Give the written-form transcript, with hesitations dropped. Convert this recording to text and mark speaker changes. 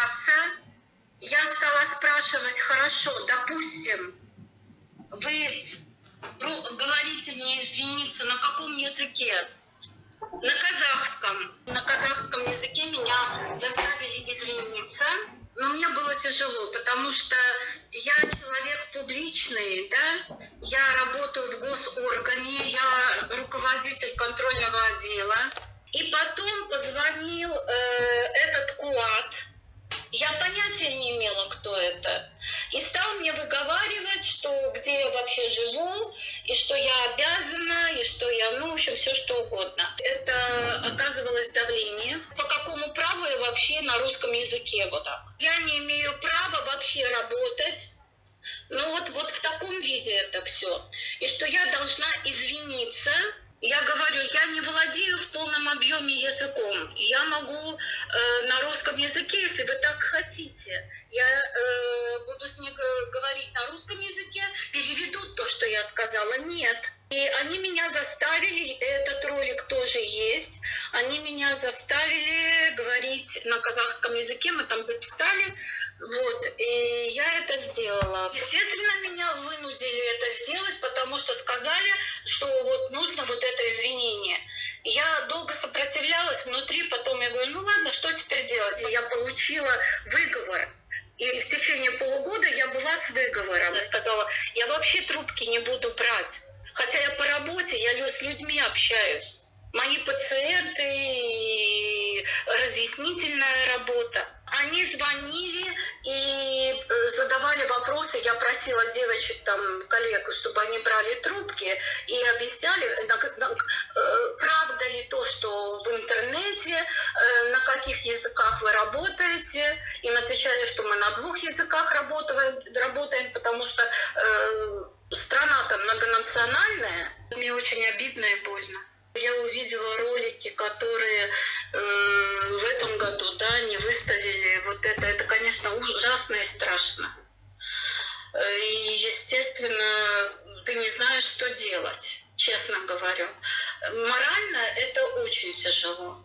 Speaker 1: разбираться. Я стала спрашивать: хорошо, допустим, вы говорите мне извиниться на каком языке? На казахском. На казахском языке меня заставили извиниться. Но мне было тяжело, потому что я человек публичный, да, я работаю в госоргане, я руководитель контрольного отдела. И потом позвонил этот куат. Я понятия не имела, кто это. И стал мне выговаривать, что где я вообще живу, и что я обязана, и что я, ну, в общем, все что угодно. Это оказывалось давление. По какому праву я вообще на русском языке вот так? Я не имею права вообще работать. Ну вот в таком виде это все. И что я должна извиниться. Я говорю, я не владею в полном объеме языком. Я могу на русском языке, если вы так хотите. Я буду с ней говорить на русском языке, переведут то, что я сказала. Нет. И они меня заставили, этот ролик тоже есть, они меня заставили говорить на казахском языке, мы там записали, вот, и я это сделала. Естественно, меня вынудили это сделать, потому что сказали, что вот нужно вот это извинение. Я долго сопротивлялась внутри, потом я говорю, ну ладно, что теперь делать? И я получила выговор. И в течение полугода я была с выговором. Я сказала, я вообще трубки не буду брать. Хотя я по работе, я с людьми общаюсь. Мои пациенты и разъяснительная работа. Они звонили и задавали вопросы. Я просила девочек, там, коллег, чтобы они брали трубки и объясняли, правда ли то, что в интернете, на каких языках вы работаете. Им отвечали, что мы на 2 языках работаем, потому что страна-то многонациональная. Мне очень обидно и больно. Я увидела ролики, которые в этом году, да, не выставили вот это. Это, конечно, ужасно и страшно. И, естественно, ты не знаешь, что делать, честно говорю. Морально это очень тяжело.